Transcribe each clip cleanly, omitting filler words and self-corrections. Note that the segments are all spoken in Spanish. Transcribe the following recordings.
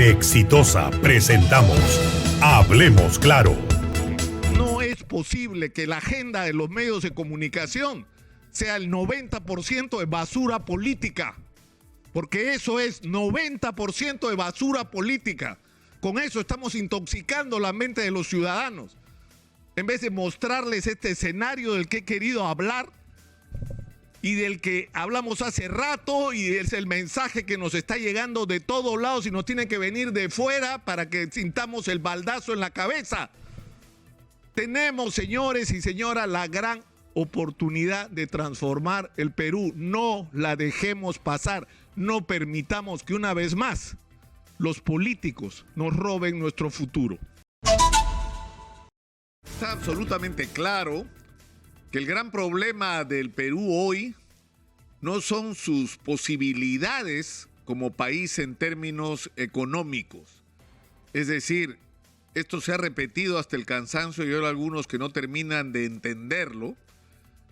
En Exitosa presentamos Hablemos Claro. No es posible que la agenda de los medios de comunicación sea el 90% de basura política, porque eso es 90% de basura política. Con eso estamos intoxicando la mente de los ciudadanos. En vez de mostrarles este escenario del que he querido hablar y del que hablamos hace rato, y es el mensaje que nos está llegando de todos lados y nos tiene que venir de fuera para que sintamos el baldazo en la cabeza. Tenemos, señores y señoras, la gran oportunidad de transformar el Perú. No la dejemos pasar. No permitamos que una vez más los políticos nos roben nuestro futuro. Está absolutamente claro que el gran problema del Perú hoy no son sus posibilidades como país en términos económicos. Es decir, esto se ha repetido hasta el cansancio y hay algunos que no terminan de entenderlo.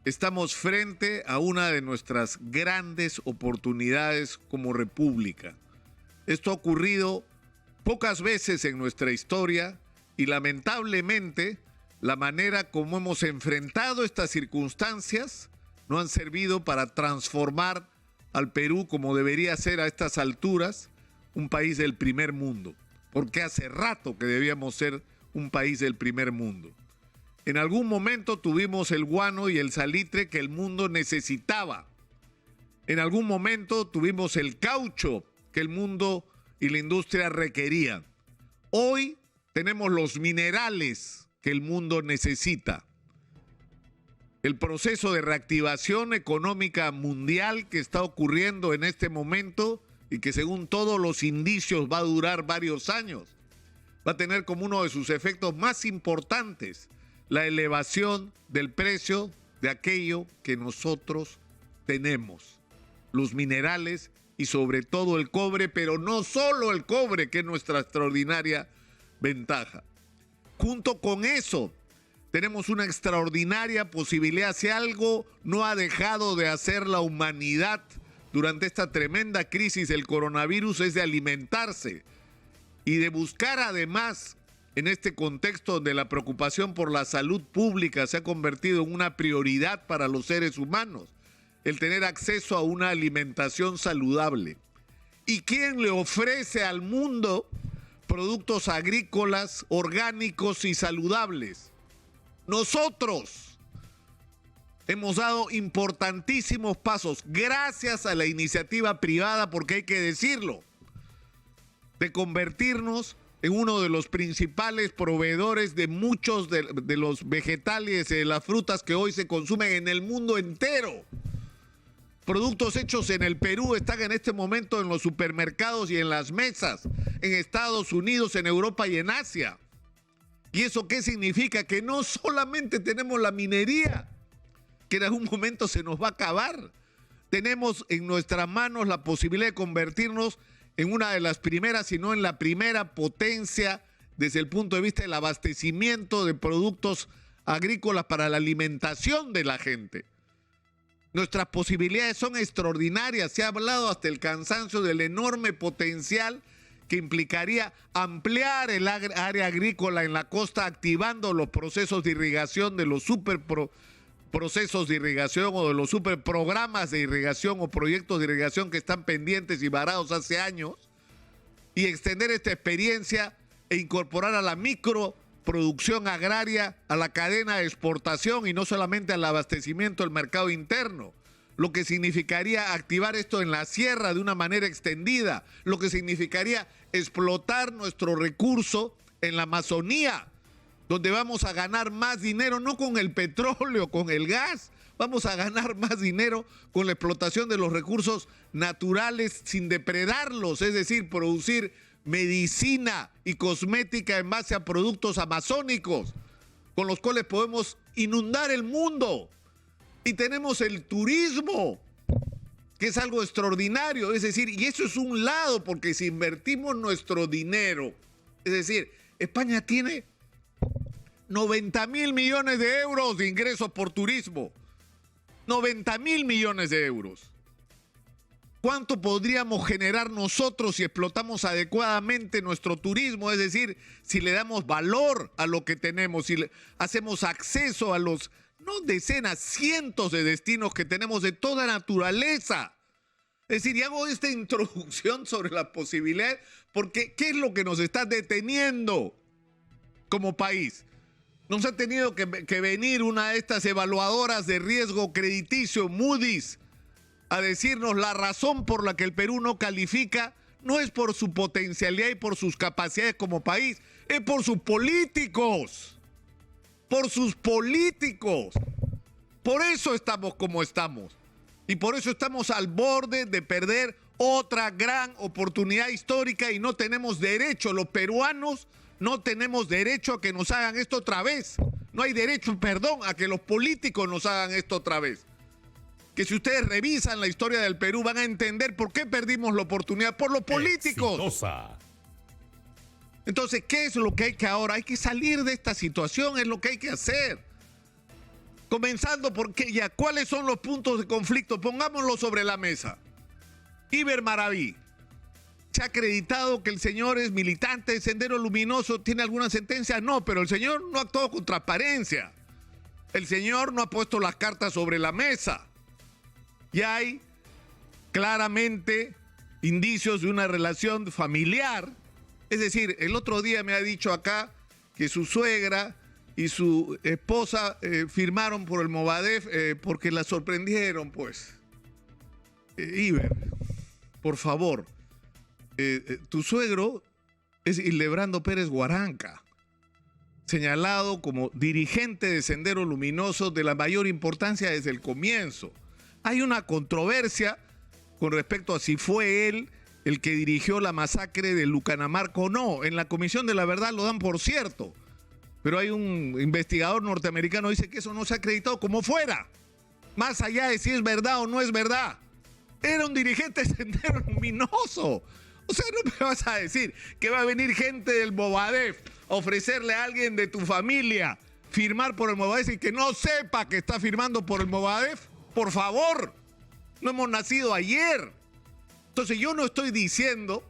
Estamos frente a una de nuestras grandes oportunidades como república. Esto ha ocurrido pocas veces en nuestra historia y lamentablemente la manera como hemos enfrentado estas circunstancias no han servido para transformar al Perú como debería ser a estas alturas un país del primer mundo, porque hace rato que debíamos ser un país del primer mundo. En algún momento tuvimos el guano y el salitre que el mundo necesitaba. En algún momento tuvimos el caucho que el mundo y la industria requerían. Hoy tenemos los minerales que el mundo necesita. El proceso de reactivación económica mundial que está ocurriendo en este momento y que según todos los indicios va a durar varios años, va a tener como uno de sus efectos más importantes la elevación del precio de aquello que nosotros tenemos, los minerales y sobre todo el cobre, pero no solo el cobre, que es nuestra extraordinaria ventaja. Junto con eso, tenemos una extraordinaria posibilidad. Si algo no ha dejado de hacer la humanidad durante esta tremenda crisis del coronavirus es de alimentarse y de buscar además, en este contexto donde la preocupación por la salud pública se ha convertido en una prioridad para los seres humanos, el tener acceso a una alimentación saludable. ¿Y quién le ofrece al mundo productos agrícolas, orgánicos y saludables? Nosotros hemos dado importantísimos pasos gracias a la iniciativa privada, porque hay que decirlo, de convertirnos en uno de los principales proveedores de muchos de los vegetales y de las frutas que hoy se consumen en el mundo entero. Productos hechos en el Perú están en este momento en los supermercados y en las mesas, en Estados Unidos, en Europa y en Asia. ¿Y eso qué significa? Que no solamente tenemos la minería, que en algún momento se nos va a acabar. Tenemos en nuestras manos la posibilidad de convertirnos en una de las primeras, si no en la primera potencia desde el punto de vista del abastecimiento de productos agrícolas para la alimentación de la gente. Nuestras posibilidades son extraordinarias. Se ha hablado hasta el cansancio del enorme potencial que implicaría ampliar el área agrícola en la costa, activando los procesos de irrigación de los procesos de irrigación o de los superprogramas de irrigación o proyectos de irrigación que están pendientes y varados hace años, y extender esta experiencia e incorporar a la microproducción agraria a la cadena de exportación y no solamente al abastecimiento del mercado interno, lo que significaría activar esto en la sierra de una manera extendida, lo que significaría explotar nuestro recurso en la Amazonía, donde vamos a ganar más dinero, no con el petróleo, con el gas, vamos a ganar más dinero con la explotación de los recursos naturales sin depredarlos, es decir, producir medicina y cosmética en base a productos amazónicos, con los cuales podemos inundar el mundo. Y tenemos el turismo, que es algo extraordinario, es decir, y eso es un lado, porque si invertimos nuestro dinero, es decir, España tiene 90.000 millones de euros de ingresos por turismo, 90.000 millones de euros. ¿Cuánto podríamos generar nosotros si explotamos adecuadamente nuestro turismo? Es decir, si le damos valor a lo que tenemos, si le hacemos acceso a los, no decenas, cientos de destinos que tenemos de toda naturaleza. Es decir, y hago esta introducción sobre la posibilidad, porque ¿qué es lo que nos está deteniendo como país? Nos ha tenido que venir una de estas evaluadoras de riesgo crediticio, Moody's, a decirnos la razón por la que el Perú no califica no es por su potencialidad y por sus capacidades como país, es por sus políticos. Por sus políticos. Por eso estamos como estamos. Y por eso estamos al borde de perder otra gran oportunidad histórica y no tenemos derecho, los peruanos no tenemos derecho a que nos hagan esto otra vez. No hay derecho, perdón, a que los políticos nos hagan esto otra vez. Que si ustedes revisan la historia del Perú van a entender por qué perdimos la oportunidad, por los políticos. Exitosa. Entonces, ¿qué es lo que hay que ahora? Hay que salir de esta situación, es lo que hay que hacer. Comenzando porque ya, ¿cuáles son los puntos de conflicto? Pongámoslo sobre la mesa. Iber Maraví. ¿Se ha acreditado que el señor es militante de Sendero Luminoso? ¿Tiene alguna sentencia? No, pero el señor no ha actuado con transparencia. El señor no ha puesto las cartas sobre la mesa. Y hay claramente indicios de una relación familiar. Es decir, el otro día me ha dicho acá que su suegra y su esposa firmaron por el Movadef porque la sorprendieron, pues. Iber, por favor, tu suegro es Hildebrando Pérez Guaranca, señalado como dirigente de Sendero Luminoso de la mayor importancia desde el comienzo. Hay una controversia con respecto a si fue él el que dirigió la masacre de Lucanamarca o no. En la Comisión de la Verdad lo dan por cierto, pero hay un investigador norteamericano que dice que eso no se ha acreditado como fuera, más allá de si es verdad o no es verdad. Era un dirigente de Sendero Luminoso. O sea, no me vas a decir que va a venir gente del Movadef a ofrecerle a alguien de tu familia firmar por el Movadef y que no sepa que está firmando por el Movadef. Por favor, no hemos nacido ayer. Entonces yo no estoy diciendo,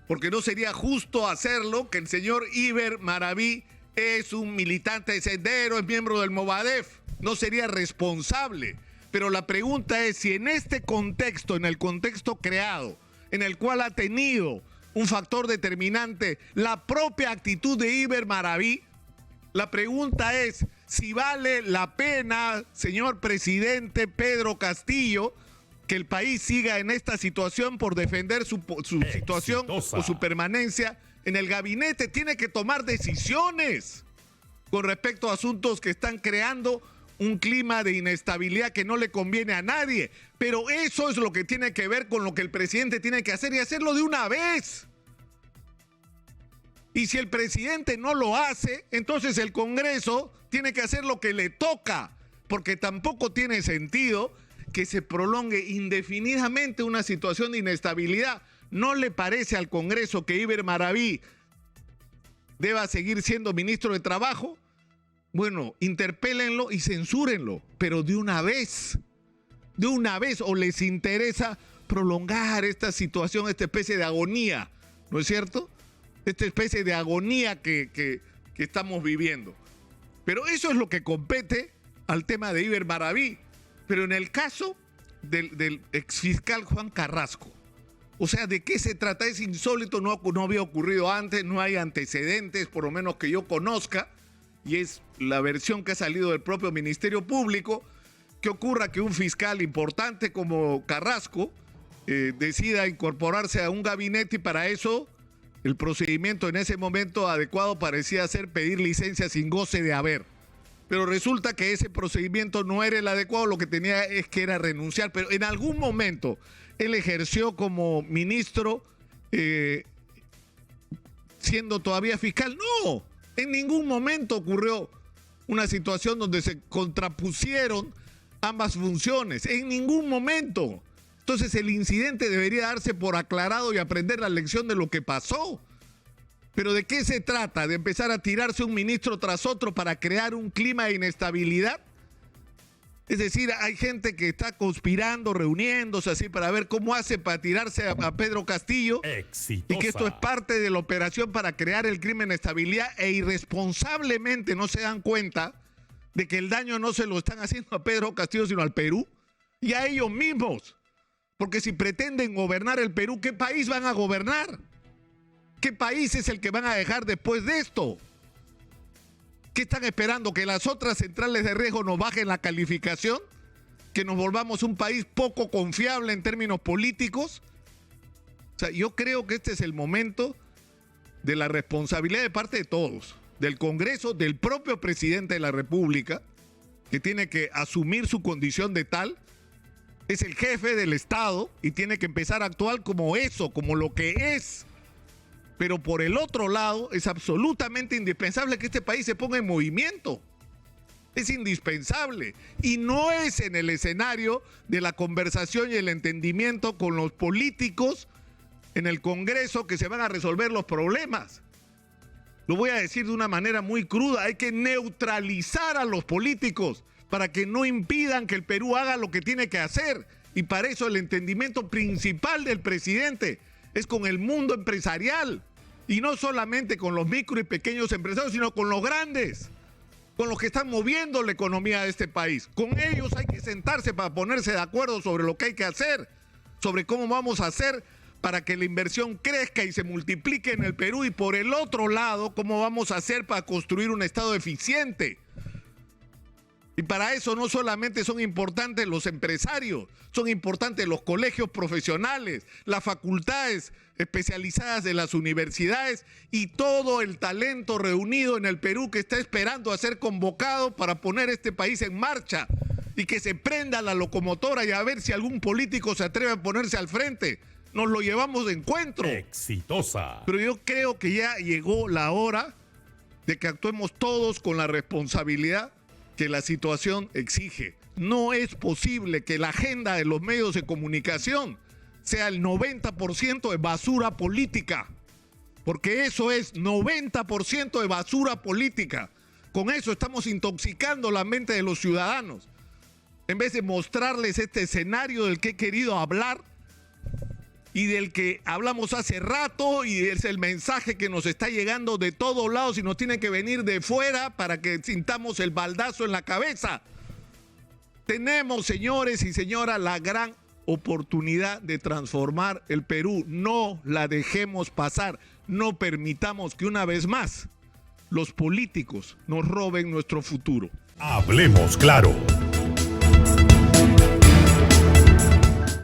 porque no sería justo hacerlo, que el señor Iber Maraví es un militante de Sendero, es miembro del Movadef. No sería responsable. Pero la pregunta es si en este contexto, en el contexto creado, en el cual ha tenido un factor determinante la propia actitud de Iber Maraví, la pregunta es si vale la pena, señor presidente Pedro Castillo, que el país siga en esta situación por defender su situación o su permanencia en el gabinete. Tiene que tomar decisiones con respecto a asuntos que están creando un clima de inestabilidad que no le conviene a nadie. Pero eso es lo que tiene que ver con lo que el presidente tiene que hacer y hacerlo de una vez. Y si el presidente no lo hace, entonces el Congreso tiene que hacer lo que le toca, porque tampoco tiene sentido que se prolongue indefinidamente una situación de inestabilidad. ¿No le parece al Congreso que Iber Maraví deba seguir siendo ministro de Trabajo? Bueno, interpélenlo y censúrenlo, pero de una vez, o les interesa prolongar esta situación, esta especie de agonía, ¿no es cierto? Esta especie de agonía que estamos viviendo. Pero eso es lo que compete al tema de Iber Maraví. Pero en el caso del exfiscal Juan Carrasco, o sea, ¿de qué se trata? Es insólito, no había ocurrido antes, no hay antecedentes, por lo menos que yo conozca, y es la versión que ha salido del propio Ministerio Público, que ocurra que un fiscal importante como Carrasco decida incorporarse a un gabinete y para eso el procedimiento en ese momento adecuado parecía ser pedir licencia sin goce de haber. Pero resulta que ese procedimiento no era el adecuado, lo que tenía es que era renunciar. Pero en algún momento él ejerció como ministro siendo todavía fiscal. No, en ningún momento ocurrió una situación donde se contrapusieron ambas funciones. En ningún momento. Entonces el incidente debería darse por aclarado y aprender la lección de lo que pasó. ¿Pero de qué se trata? ¿De empezar a tirarse un ministro tras otro para crear un clima de inestabilidad? Es decir, hay gente que está conspirando, reuniéndose así para ver cómo hace para tirarse a Pedro Castillo. Exitosa. Y que esto es parte de la operación para crear el crimen de estabilidad e irresponsablemente no se dan cuenta de que el daño no se lo están haciendo a Pedro Castillo, sino al Perú y a ellos mismos. Porque si pretenden gobernar el Perú, ¿qué país van a gobernar? ¿Qué país es el que van a dejar después de esto? ¿Qué están esperando? ¿Que las otras centrales de riesgo nos bajen la calificación? ¿Que nos volvamos un país poco confiable en términos políticos? O sea, yo creo que este es el momento de la responsabilidad de parte de todos, del Congreso, del propio presidente de la República, que tiene que asumir su condición de tal, es el jefe del Estado y tiene que empezar a actuar como eso, como lo que es. Pero por el otro lado, es absolutamente indispensable que este país se ponga en movimiento. Es indispensable. Y no es en el escenario de la conversación y el entendimiento con los políticos en el Congreso que se van a resolver los problemas. Lo voy a decir de una manera muy cruda. Hay que neutralizar a los políticos para que no impidan que el Perú haga lo que tiene que hacer. Y para eso el entendimiento principal del presidente es con el mundo empresarial, y no solamente con los micro y pequeños empresarios, sino con los grandes, con los que están moviendo la economía de este país. Con ellos hay que sentarse para ponerse de acuerdo sobre lo que hay que hacer, sobre cómo vamos a hacer para que la inversión crezca y se multiplique en el Perú, y por el otro lado, cómo vamos a hacer para construir un Estado eficiente. Y para eso no solamente son importantes los empresarios, son importantes los colegios profesionales, las facultades especializadas de las universidades y todo el talento reunido en el Perú que está esperando a ser convocado para poner este país en marcha y que se prenda la locomotora y a ver si algún político se atreve a ponerse al frente. Nos lo llevamos de encuentro. Exitosa. Pero yo creo que ya llegó la hora de que actuemos todos con la responsabilidad que la situación exige. No es posible que la agenda de los medios de comunicación sea el 90% de basura política, porque eso es 90% de basura política. Con eso estamos intoxicando la mente de los ciudadanos. En vez de mostrarles este escenario del que he querido hablar y del que hablamos hace rato, y es el mensaje que nos está llegando de todos lados y nos tiene que venir de fuera para que sintamos el baldazo en la cabeza. Tenemos, señores y señoras, la gran oportunidad de transformar el Perú. No la dejemos pasar. No permitamos que una vez más los políticos nos roben nuestro futuro. Hablemos claro.